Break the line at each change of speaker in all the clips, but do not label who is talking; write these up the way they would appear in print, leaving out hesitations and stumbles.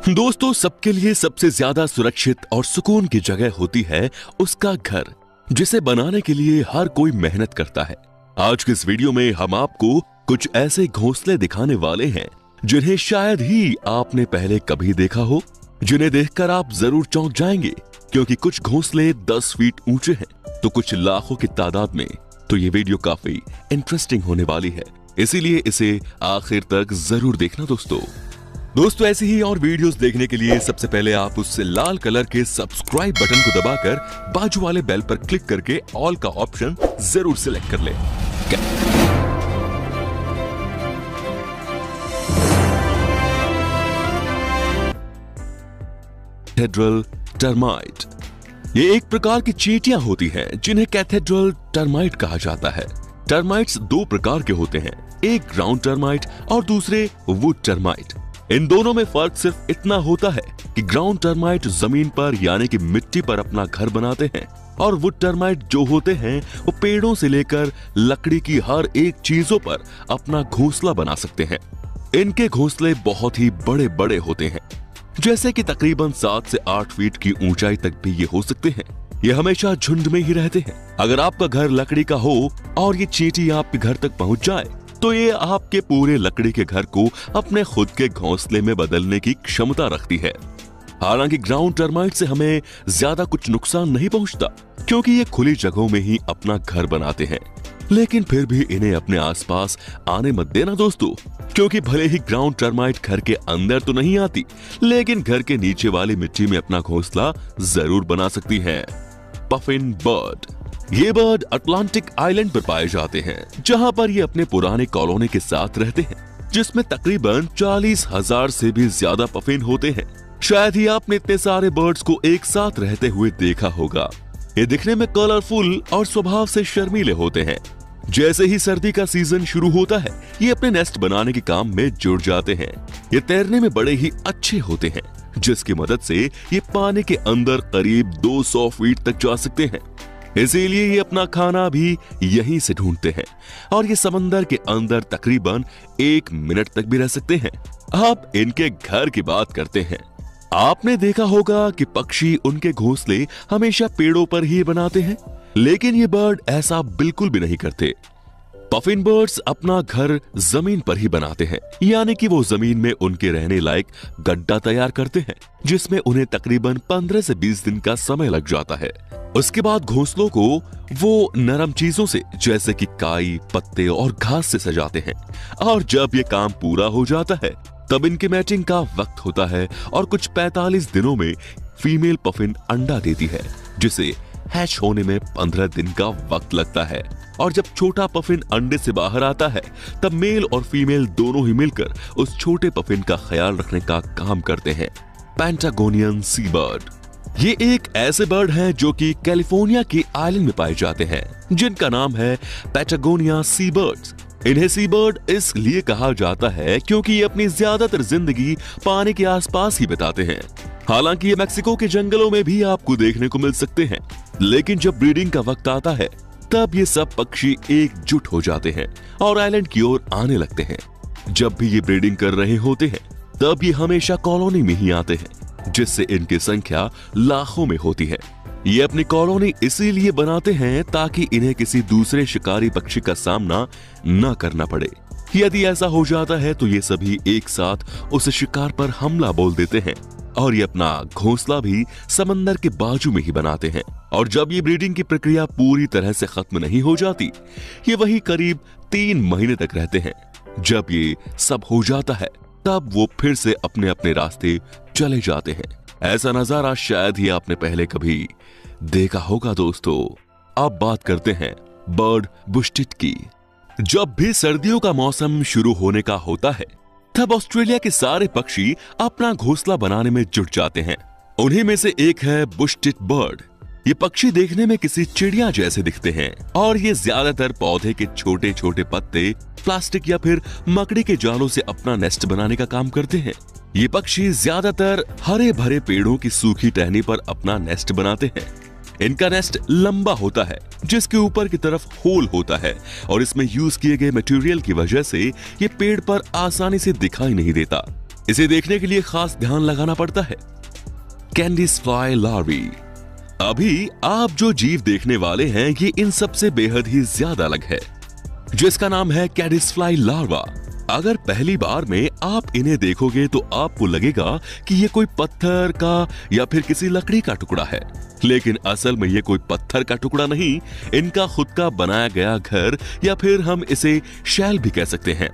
दोस्तों, सबके लिए सबसे ज्यादा सुरक्षित और सुकून की जगह होती है उसका घर, जिसे बनाने के लिए हर कोई मेहनत करता है। आज के इस वीडियो में हम आपको कुछ ऐसे घोंसले दिखाने वाले हैं जिन्हें शायद ही आपने पहले कभी देखा हो, जिन्हें देखकर आप जरूर चौंक जाएंगे, क्योंकि कुछ घोंसले 10 फीट ऊंचे हैं तो कुछ लाखों की तादाद में। तो ये वीडियो काफी इंटरेस्टिंग होने वाली है, इसीलिए इसे आखिर तक जरूर देखना दोस्तों, ऐसी ही और वीडियोस देखने के लिए सबसे पहले आप उस लाल कलर के सब्सक्राइब बटन को दबाकर बाजू वाले बेल पर क्लिक करके ऑल का ऑप्शन जरूर सिलेक्ट कर लें। कैथेड्रल टर्माइट, ये एक प्रकार की चींटियां होती हैं जिन्हें कैथेड्रल टर्माइट कहा जाता है। टर्माइट्स दो प्रकार के होते हैं, एक ग्राउंड टर्माइट और दूसरे वुड टर्माइट। इन दोनों में फर्क सिर्फ इतना होता है कि ग्राउंड टर्माइट जमीन पर यानी कि मिट्टी पर अपना घर बनाते हैं और वुड टर्माइट जो होते हैं वो पेड़ों से लेकर लकड़ी की हर एक चीजों पर अपना घोंसला बना सकते हैं। इनके घोंसले बहुत ही बड़े बड़े होते हैं, जैसे कि तकरीबन 7 से 8 फीट की ऊंचाई तक भी ये हो सकते हैं। ये हमेशा झुंड में ही रहते हैं। अगर आपका घर लकड़ी का हो और ये चींटी आपके घर तक पहुंच जाए तो ये आपके पूरे लकड़ी के घर को अपने खुद के घोंसले में बदलने की क्षमता रखती है। हालांकि ग्राउंड टर्माइट से हमें ज्यादा कुछ नुकसान नहीं पहुंचता, क्योंकि ये खुली जगहों में ही अपना घर बनाते हैं। लेकिन फिर भी इन्हें अपने आसपास आने मत देना दोस्तों, क्योंकि भले ही ग्राउंड टर्माइट घर के अंदर तो नहीं आती, लेकिन घर के नीचे वाली मिट्टी में अपना घोंसला जरूर बना सकती है। पफिन बर्ड, ये बर्ड अटलांटिक आइलैंड पर पाए जाते हैं, जहां पर ये अपने पुराने कॉलोनी के साथ रहते हैं, जिसमें तकरीबन 40,000 से भी ज्यादा पफिन होते हैं। शायद ही आपने इतने सारे बर्ड्स को एक साथ रहते हुए देखा होगा। ये दिखने में कलरफुल और स्वभाव से शर्मीले होते हैं। जैसे ही सर्दी का सीजन शुरू होता है, ये अपने नेस्ट बनाने के काम में जुड़ जाते हैं। ये तैरने में बड़े ही अच्छे होते हैं, जिसकी मदद से ये पानी के अंदर करीब 200 फीट तक जा सकते हैं। इसीलिए ये अपना खाना भी यहीं से ढूंढते हैं और ये समंदर के अंदर तकरीबन 1 मिनट तक भी रह सकते हैं। अब इनके घर की बात करते हैं। आपने देखा होगा कि पक्षी उनके घोंसले हमेशा पेड़ों पर ही बनाते हैं, लेकिन ये बर्ड ऐसा बिल्कुल भी नहीं करते। पफिन बर्ड्स अपना घर जमीन पर ही बनाते हैं, यानी कि वो जमीन में उनके रहने लायक गड्ढा तैयार करते हैं, जिसमें उन्हें तकरीबन 15 से 20 दिन का समय लग जाता है। उसके बाद घोंसलों को वो नरम चीजों से जैसे कि काई, पत्ते और घास से सजाते हैं। और जब ये काम पूरा हो जाता है तब इनके मैचिंग का वक्त होता है और कुछ 45 दिनों में फीमेल पफिन अंडा देती है, जिसे हैच होने में 15 दिन का वक्त लगता है। और जब छोटा पफिन अंडे से बाहर आता है तब मेल और फीमेल दोनों ही मिलकर उस छोटे पफिन का ख्याल रखने का काम करते हैं। पेंटागोनियन सी बर्ड, ये एक ऐसे बर्ड हैं जो कि कैलिफोर्निया के आइलैंड में पाए जाते हैं, जिनका नाम है पैटागोनिया सी बर्ड्स। इन्हें सी बर्ड इसलिए कहा जाता है क्योंकि ये अपनी ज्यादातर जिंदगी पानी के आसपास ही बिताते हैं। हालांकि ये मैक्सिको के जंगलों में भी आपको देखने को मिल सकते हैं, लेकिन जब ब्रीडिंग का वक्त आता है तब ये सब पक्षी एकजुट हो जाते हैं और आइलैंड की ओर आने लगते हैं। जब भी ये ब्रीडिंग कर रहे होते हैं तब ये हमेशा कॉलोनी में ही आते हैं, जिससे इनकी संख्या लाखों में होती है। ये अपनी कॉलोनी इसीलिए बनाते हैं ताकि इन्हें किसी दूसरे शिकारी पक्षी का सामना न करना पड़े। यदि ऐसा हो जाता है तो ये सभी एक साथ उस शिकार पर हमला बोल देते हैं और ये अपना घोंसला भी समंदर के बाजू में ही बनाते हैं। और जब ये ब्रीडिंग की प्रक्रिया पूरी तरह से खत्म नहीं हो जाती, ये वही करीब 3 महीने तक रहते हैं। जब ये सब हो जाता है तब वो फिर से अपने अपने रास्ते चले जाते हैं। ऐसा नजारा शायद ही आपने पहले कभी देखा होगा दोस्तों। अब बात करते हैं बर्ड बुश्टिट की। जब भी सर्दियों का मौसम शुरू होने का होता है तब ऑस्ट्रेलिया के सारे पक्षी अपना घोंसला बनाने में जुट जाते हैं। उन्हीं में से एक है बुश्टिट बर्ड। ये पक्षी देखने में किसी चिड़िया जैसे दिखते हैं और ये ज्यादातर पौधे के छोटे छोटे पत्ते, प्लास्टिक या फिर मकड़ी के जालों से अपना नेस्ट बनाने का काम करते हैं। ये पक्षी ज्यादातर हरे भरे पेड़ों की सूखी टहनी पर अपना नेस्ट बनाते हैं। इनका नेस्ट लंबा होता है जिसके ऊपर की तरफ होल होता है और इसमें यूज किए गए मटेरियल की वजह से ये पेड़ पर आसानी से दिखाई नहीं देता। इसे देखने के लिए खास ध्यान लगाना पड़ता है। Caddis fly larvae. अभी आप जो जीव देखने वाले हैं ये इन सबसे बेहद ही ज्यादा अलग है, जिसका नाम है कैडिस फ्लाई लार्वा। अगर पहली बार में आप इन्हें देखोगे तो आपको लगेगा कि ये कोई पत्थर का या फिर किसी लकड़ी का टुकड़ा है, लेकिन असल में ये कोई पत्थर का टुकड़ा नहीं, इनका खुद का बनाया गया घर या फिर हम इसे शैल भी कह सकते हैं।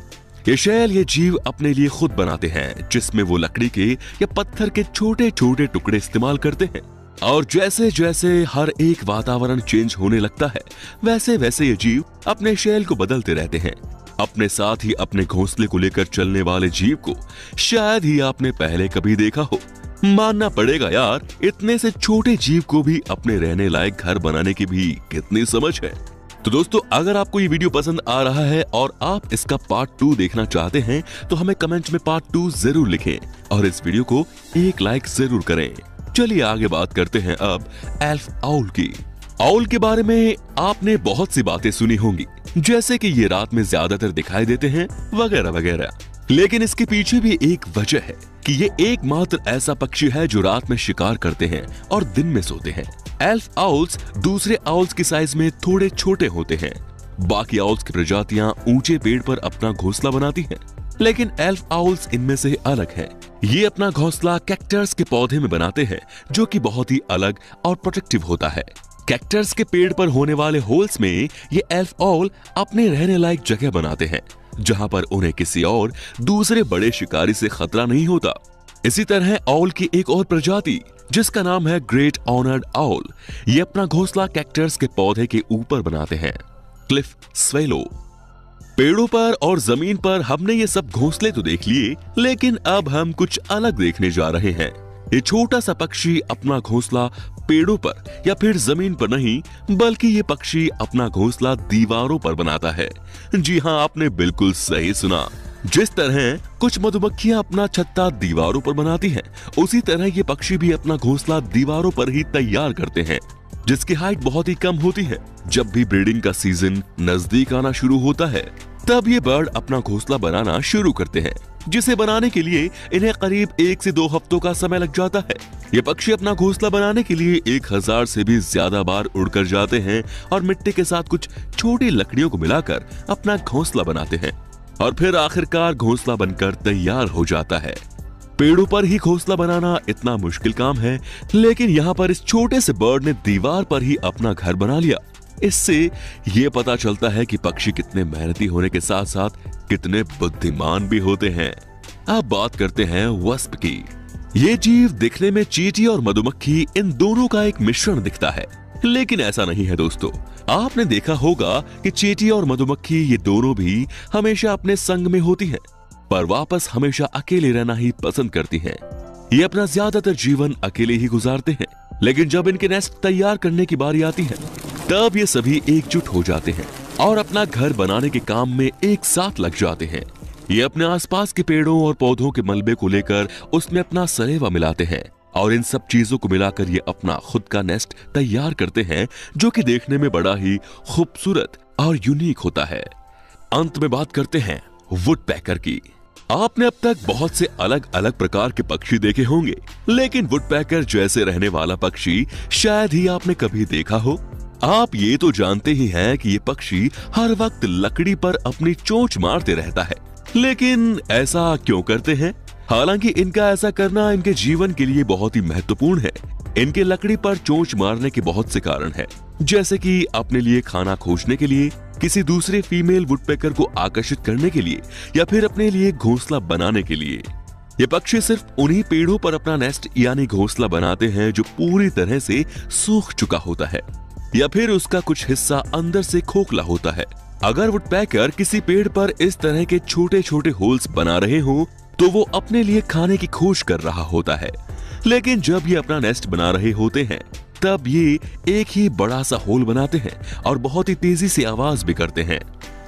ये शैल ये जीव अपने लिए खुद बनाते हैं, जिसमें वो लकड़ी के या पत्थर के छोटे छोटे टुकड़े इस्तेमाल करते हैं। और जैसे जैसे हर एक वातावरण चेंज होने लगता है, वैसे वैसे ये जीव अपने शैल को बदलते रहते हैं। अपने साथ ही अपने घोंसले को लेकर चलने वाले जीव को शायद ही आपने पहले कभी देखा हो। मानना पड़ेगा यार, इतने से छोटे जीव को भी अपने रहने लायक घर बनाने की भी कितनी समझ है। तो दोस्तों, अगर आपको ये वीडियो पसंद आ रहा है और आप इसका पार्ट 2 देखना चाहते हैं तो हमें कमेंट में पार्ट 2 जरूर लिखें और इस वीडियो को एक लाइक जरूर करें। चलिए आगे बात करते हैं अब एल्फ आउल की। आउल के बारे में आपने बहुत सी बातें सुनी होंगी, जैसे कि ये रात में ज्यादातर दिखाई देते हैं वगैरह वगैरह, लेकिन इसके पीछे भी एक वजह है कि ये एकमात्र ऐसा पक्षी है जो रात में शिकार करते हैं और दिन में सोते हैं। एल्फ आउल्स दूसरे आउल्स की साइज में थोड़े छोटे होते हैं। बाकी आउल्स की प्रजातियां ऊंचे पेड़ पर अपना घोंसला बनाती हैं, लेकिन एल्फ आउल्स इनमें से अलग हैं। ये अपना घोंसला कैक्टस के पौधे में बनाते हैं, जो कि बहुत ही अलग और प्रोटेक्टिव होता है। कैक्टस के पेड़ पर होने वाले होल्स में ये एल्फ आउल अपने रहने लायक जगह बनाते हैं, जहां पर उन्हें किसी और दूसरे बड़े शिकारी से खतरा नहीं होता। इसी तरह आउल की एक और प्रजाति जिसका नाम है ग्रेट ऑनर्ड आउल, ये अपना घोंसला कैक्टस के पौधे के ऊपर बनाते हैं। Cliff swallow. पेड़ों पर और जमीन पर हमने ये सब घोंसले तो देख लिए, लेकिन अब हम कुछ अलग देखने जा रहे हैं। ये छोटा सा पक्षी अपना घोंसला पेड़ों पर या फिर जमीन पर नहीं, बल्कि ये पक्षी अपना घोंसला दीवारों पर बनाता है। जी हाँ, आपने बिल्कुल सही सुना। जिस तरह कुछ मधुमक्खियां अपना छत्ता दीवारों पर बनाती हैं, उसी तरह ये पक्षी भी अपना घोंसला दीवारों पर ही तैयार करते हैं, जिसकी हाइट बहुत ही कम होती है। जब भी ब्रीडिंग का सीजन नजदीक आना शुरू होता है, तब ये बर्ड अपना घोंसला बनाना शुरू करते हैं, जिसे बनाने के लिए इन्हें करीब 1 से 2 हफ्तों का समय लग जाता है। ये पक्षी अपना घोंसला बनाने के लिए 1000 से भी ज्यादा बार उड़कर जाते हैं और मिट्टी के साथ कुछ छोटी लकड़ियों को मिलाकर अपना घोंसला बनाते हैं और फिर आखिरकार घोंसला बनकर तैयार हो जाता है। पेड़ों पर ही घोंसला बनाना इतना मुश्किल काम है, लेकिन यहाँ पर इस छोटे से बर्ड ने दीवार पर ही अपना घर बना लिया। इससे ये पता चलता है कि पक्षी कितने मेहनती होने के साथ साथ कितने बुद्धिमान भी होते हैं। अब बात करते हैं वस्प की। ये जीव दिखने में चींटी और मधुमक्खी इन दोनों का एक मिश्रण दिखता है, लेकिन ऐसा नहीं है दोस्तों। आपने देखा होगा कि चींटी और मधुमक्खी ये दोनों भी हमेशा अपने संग में होती हैं, पर वापस हमेशा अकेले रहना ही पसंद करती हैं। ये अपना ज्यादातर जीवन अकेले ही गुजारते हैं, लेकिन जब इनके नेस्ट तैयार करने की बारी आती है, तब ये सभी एकजुट हो जाते हैं और अपना घर बनाने के काम में एक साथ लग जाते हैं। ये अपने आसपास के पेड़ों और पौधों के मलबे को लेकर उसमें अपना सरेवा मिलाते हैं और इन सब चीजों को मिलाकर ये अपना खुद का नेस्ट तैयार करते हैं, जो कि देखने में बड़ा ही खूबसूरत और यूनिक होता है। अंत में बात करते हैं वुडपेकर की। आपने अब तक बहुत से अलग अलग प्रकार के पक्षी देखे होंगे, लेकिन वुडपेकर जैसे रहने वाला पक्षी शायद ही आपने कभी देखा हो। आप ये तो जानते ही हैं कि ये पक्षी हर वक्त लकड़ी पर अपनी चोंच मारते रहता है, लेकिन ऐसा क्यों करते हैं? हालांकि इनका ऐसा करना इनके जीवन के लिए बहुत ही महत्वपूर्ण है। इनके लकड़ी पर चोंच मारने के बहुत से कारण हैं, जैसे कि अपने लिए खाना खोजने के लिए, किसी दूसरे फीमेल वुडपेकर को आकर्षित करने के लिए, या फिर अपने लिए घोंसला बनाने के लिए। ये पक्षी सिर्फ उन्हीं पेड़ों पर अपना नेस्ट यानी घोंसला बनाते हैं जो पूरी तरह से सूख चुका होता है या फिर उसका कुछ हिस्सा अंदर से खोखला होता है। अगर वुडपेकर किसी पेड़ पर इस तरह के छोटे छोटे होल्स बना रहे हो, तो वो अपने लिए खाने की खोज कर रहा होता है। लेकिन जब ये अपना नेस्ट बना रहे होते हैं, तब ये एक ही बड़ा सा होल बनाते हैं और बहुत ही तेजी से आवाज भी करते हैं,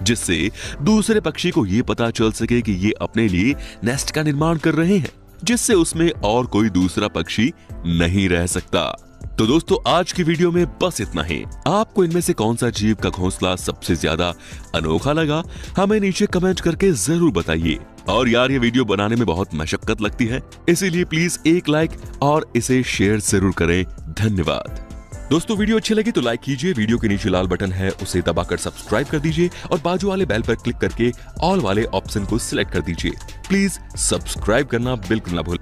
जिससे दूसरे पक्षी को ये पता चल सके कि ये अपने लिए नेस्ट का निर्माण कर रहे हैं, जिससे उसमें और कोई दूसरा पक्षी नहीं रह सकता। तो दोस्तों आज की वीडियो में बस इतना ही। आपको इनमें से कौन सा जीव का घोंसला सबसे ज्यादा अनोखा लगा हमें नीचे कमेंट करके जरूर बताइए। और यार ये वीडियो बनाने में बहुत मशक्कत लगती है, इसीलिए प्लीज एक लाइक और इसे शेयर जरूर करें। धन्यवाद। दोस्तों वीडियो अच्छी लगी तो लाइक कीजिए, वीडियो के नीचे लाल बटन है उसे दबाकर सब्सक्राइब कर दीजिए और बाजू वाले बेल पर क्लिक करके ऑल वाले ऑप्शन को सिलेक्ट कर दीजिए। प्लीज सब्सक्राइब करना बिल्कुल ना भूलें।